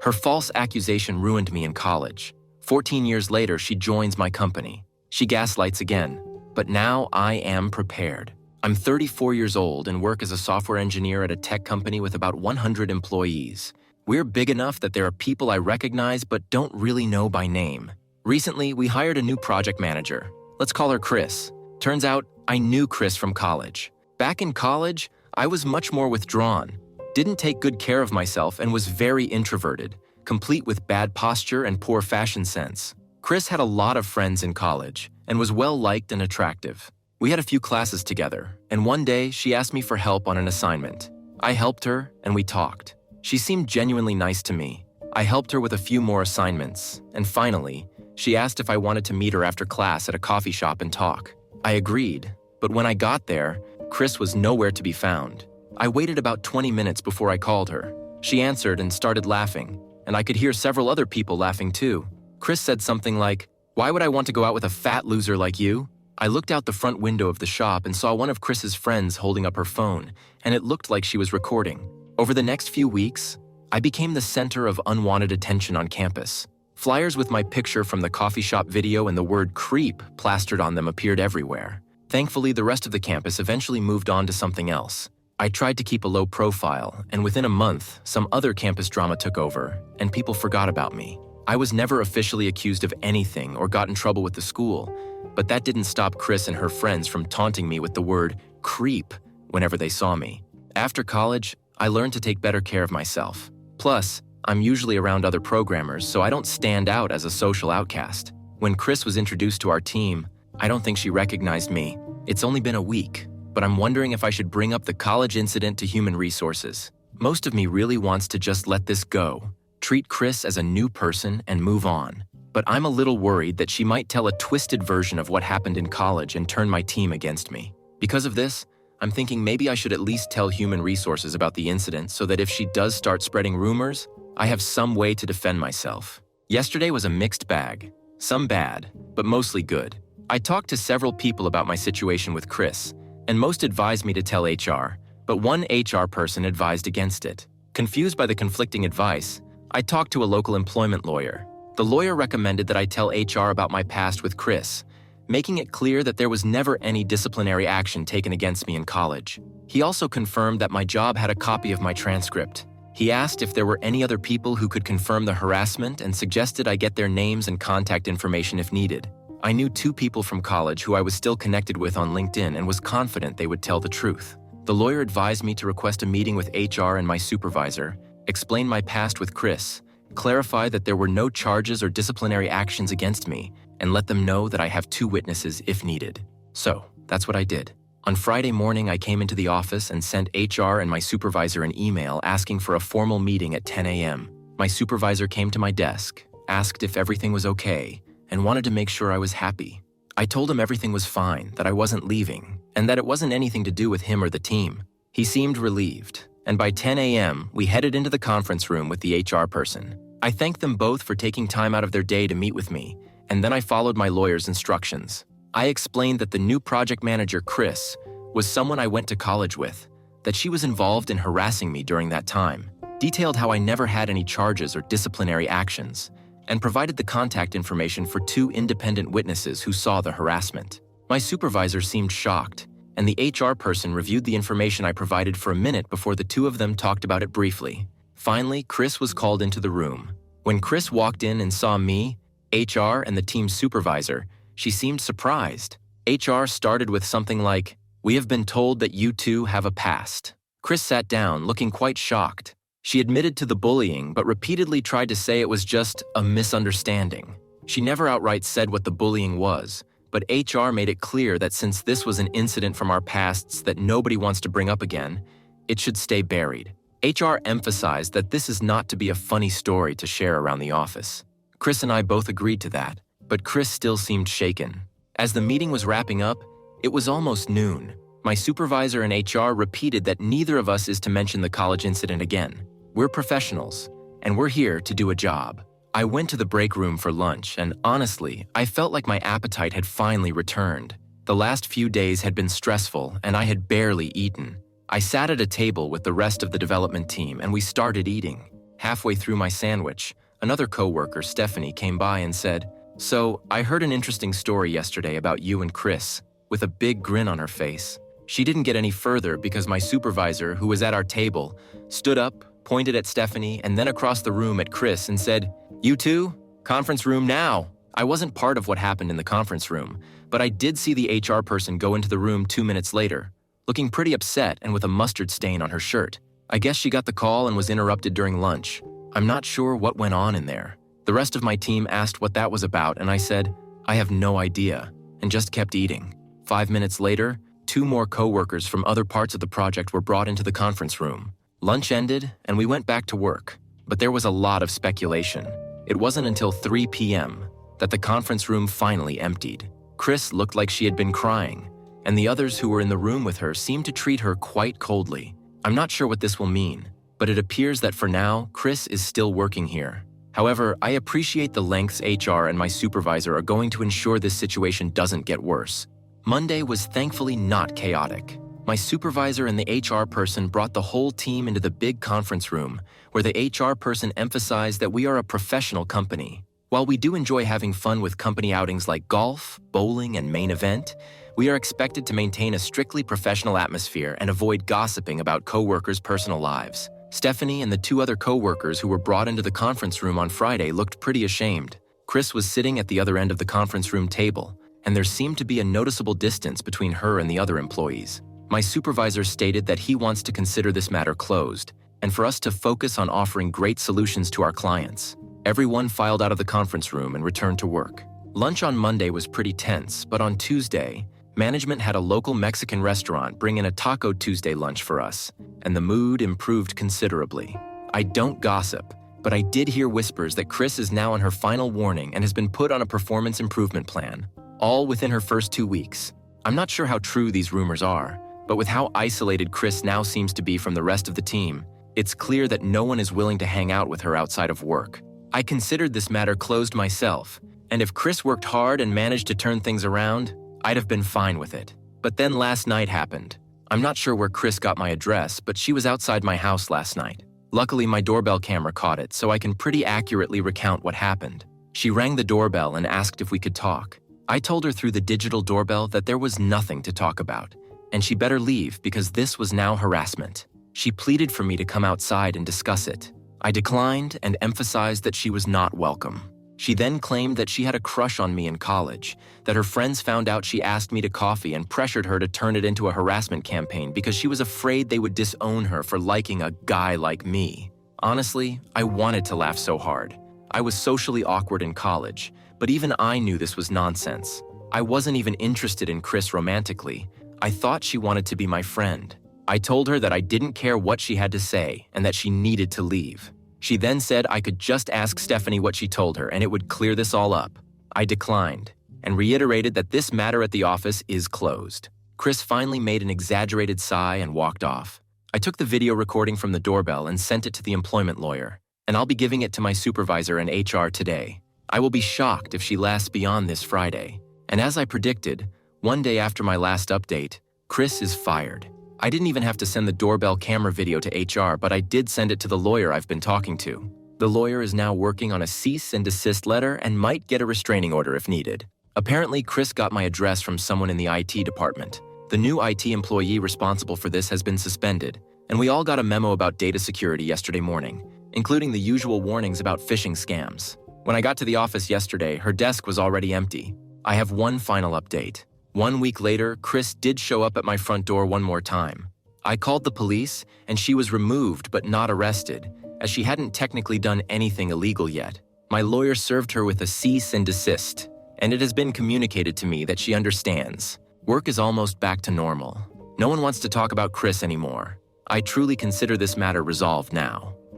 Her false accusation ruined me in college. 14 years later, she joins my company. She gaslights again. But now I am prepared. I'm 34 years old and work as a software engineer at a tech company with about 100 employees. We're big enough that there are people I recognize but don't really know by name. Recently, we hired a new project manager. Let's call her Chris. Turns out, I knew Chris from college. Back in college, I was much more withdrawn, didn't take good care of myself, and was very introverted, complete with bad posture and poor fashion sense. Chris had a lot of friends in college and was well-liked and attractive. We had a few classes together, and one day she asked me for help on an assignment. I helped her, and we talked. She seemed genuinely nice to me. I helped her with a few more assignments, and finally, she asked if I wanted to meet her after class at a coffee shop and talk. I agreed, but when I got there, Chris was nowhere to be found. I waited about 20 minutes before I called her. She answered and started laughing, and I could hear several other people laughing too. Chris said something like, "Why would I want to go out with a fat loser like you?" I looked out the front window of the shop and saw one of Chris's friends holding up her phone, and it looked like she was recording. Over the next few weeks, I became the center of unwanted attention on campus. Flyers with my picture from the coffee shop video and the word creep plastered on them appeared everywhere. Thankfully, the rest of the campus eventually moved on to something else. I tried to keep a low profile, and within a month, some other campus drama took over, and people forgot about me. I was never officially accused of anything or got in trouble with the school, but that didn't stop Chris and her friends from taunting me with the word creep whenever they saw me. After college, I learned to take better care of myself. Plus, I'm usually around other programmers, so I don't stand out as a social outcast. When Chris was introduced to our team, I don't think she recognized me. It's only been a week, but I'm wondering if I should bring up the college incident to human resources. Most of me really wants to just let this go, treat Chris as a new person and move on. But I'm a little worried that she might tell a twisted version of what happened in college and turn my team against me. Because of this, I'm thinking maybe I should at least tell human resources about the incident so that if she does start spreading rumors, I have some way to defend myself. Yesterday was a mixed bag. Some bad, but mostly good. I talked to several people about my situation with Chris, and most advised me to tell HR, but one HR person advised against it. Confused by the conflicting advice, I talked to a local employment lawyer. The lawyer recommended that I tell HR about my past with Chris, making it clear that there was never any disciplinary action taken against me in college. He also confirmed that my job had a copy of my transcript. He asked if there were any other people who could confirm the harassment and suggested I get their names and contact information if needed. I knew 2 people from college who I was still connected with on LinkedIn and was confident they would tell the truth. The lawyer advised me to request a meeting with HR and my supervisor, explain my past with Chris, clarify that there were no charges or disciplinary actions against me, and let them know that I have 2 witnesses if needed. So, that's what I did. On Friday morning, I came into the office and sent HR and my supervisor an email asking for a formal meeting at 10 a.m. My supervisor came to my desk, asked if everything was okay, and wanted to make sure I was happy. I told him everything was fine, that I wasn't leaving, and that it wasn't anything to do with him or the team. He seemed relieved, and by 10 a.m., we headed into the conference room with the HR person. I thanked them both for taking time out of their day to meet with me, and then I followed my lawyer's instructions. I explained that the new project manager, Chris, was someone I went to college with, that she was involved in harassing me during that time, detailed how I never had any charges or disciplinary actions, and provided the contact information for 2 independent witnesses who saw the harassment. My supervisor seemed shocked, and the HR person reviewed the information I provided for a minute before the 2 of them talked about it briefly. Finally, Chris was called into the room. When Chris walked in and saw me, HR, and the team's supervisor, she seemed surprised. HR started with something like, "We have been told that you 2 have a past." Chris sat down, looking quite shocked. She admitted to the bullying, but repeatedly tried to say it was just a misunderstanding. She never outright said what the bullying was, but HR made it clear that since this was an incident from our pasts that nobody wants to bring up again, it should stay buried. HR emphasized that this is not to be a funny story to share around the office. Chris and I both agreed to that, but Chris still seemed shaken. As the meeting was wrapping up, it was almost noon. My supervisor and HR repeated that neither of us is to mention the college incident again. We're professionals, and we're here to do a job. I went to the break room for lunch, and honestly, I felt like my appetite had finally returned. The last few days had been stressful, and I had barely eaten. I sat at a table with the rest of the development team, and we started eating. Halfway through my sandwich, another coworker, Stephanie, came by and said, "So, I heard an interesting story yesterday about you and Chris," with a big grin on her face. She didn't get any further because my supervisor, who was at our table, stood up, pointed at Stephanie, and then across the room at Chris and said, "You two? Conference room now." I wasn't part of what happened in the conference room, but I did see the HR person go into the room 2 minutes later, looking pretty upset and with a mustard stain on her shirt. I guess she got the call and was interrupted during lunch. I'm not sure what went on in there. The rest of my team asked what that was about, and I said, "I have no idea," and just kept eating. 5 minutes later, 2 more coworkers from other parts of the project were brought into the conference room. Lunch ended, and we went back to work, but there was a lot of speculation. It wasn't until 3 p.m. that the conference room finally emptied. Chris looked like she had been crying, and the others who were in the room with her seemed to treat her quite coldly. I'm not sure what this will mean, but it appears that for now, Chris is still working here. However, I appreciate the lengths HR and my supervisor are going to ensure this situation doesn't get worse. Monday was thankfully not chaotic. My supervisor and the HR person brought the whole team into the big conference room, where the HR person emphasized that we are a professional company. While we do enjoy having fun with company outings like golf, bowling, and main event, we are expected to maintain a strictly professional atmosphere and avoid gossiping about coworkers' personal lives. Stephanie and the 2 other coworkers who were brought into the conference room on Friday looked pretty ashamed. Chris was sitting at the other end of the conference room table, and there seemed to be a noticeable distance between her and the other employees. My supervisor stated that he wants to consider this matter closed, and for us to focus on offering great solutions to our clients. Everyone filed out of the conference room and returned to work. Lunch on Monday was pretty tense, but on Tuesday, management had a local Mexican restaurant bring in a Taco Tuesday lunch for us, and the mood improved considerably. I don't gossip, but I did hear whispers that Chris is now on her final warning and has been put on a performance improvement plan, all within her first 2 weeks. I'm not sure how true these rumors are, but with how isolated Chris now seems to be from the rest of the team, it's clear that no one is willing to hang out with her outside of work. I considered this matter closed myself, and if Chris worked hard and managed to turn things around, I'd have been fine with it. But then last night happened. I'm not sure where Chris got my address, but she was outside my house last night. Luckily, my doorbell camera caught it, so I can pretty accurately recount what happened. She rang the doorbell and asked if we could talk. I told her through the digital doorbell that there was nothing to talk about, and she better leave because this was now harassment. She pleaded for me to come outside and discuss it. I declined and emphasized that she was not welcome. She then claimed that she had a crush on me in college, that her friends found out she asked me to coffee and pressured her to turn it into a harassment campaign because she was afraid they would disown her for liking a guy like me. Honestly, I wanted to laugh so hard. I was socially awkward in college, but even I knew this was nonsense. I wasn't even interested in Chris romantically. I thought she wanted to be my friend. I told her that I didn't care what she had to say and that she needed to leave. She then said I could just ask Stephanie what she told her and it would clear this all up. I declined and reiterated that this matter at the office is closed. Chris finally made an exaggerated sigh and walked off. I took the video recording from the doorbell and sent it to the employment lawyer, and I'll be giving it to my supervisor and HR today. I will be shocked if she lasts beyond this Friday. And as I predicted, one day after my last update, Chris is fired. I didn't even have to send the doorbell camera video to HR, but I did send it to the lawyer I've been talking to. The lawyer is now working on a cease and desist letter and might get a restraining order if needed. Apparently, Chris got my address from someone in the IT department. The new IT employee responsible for this has been suspended, and we all got a memo about data security yesterday morning, including the usual warnings about phishing scams. When I got to the office yesterday, her desk was already empty. I have one final update. 1 week later, Chris did show up at my front door one more time. I called the police, and she was removed but not arrested, as she hadn't technically done anything illegal yet. My lawyer served her with a cease and desist, and it has been communicated to me that she understands. Work is almost back to normal. No one wants to talk about Chris anymore. I truly consider this matter resolved now.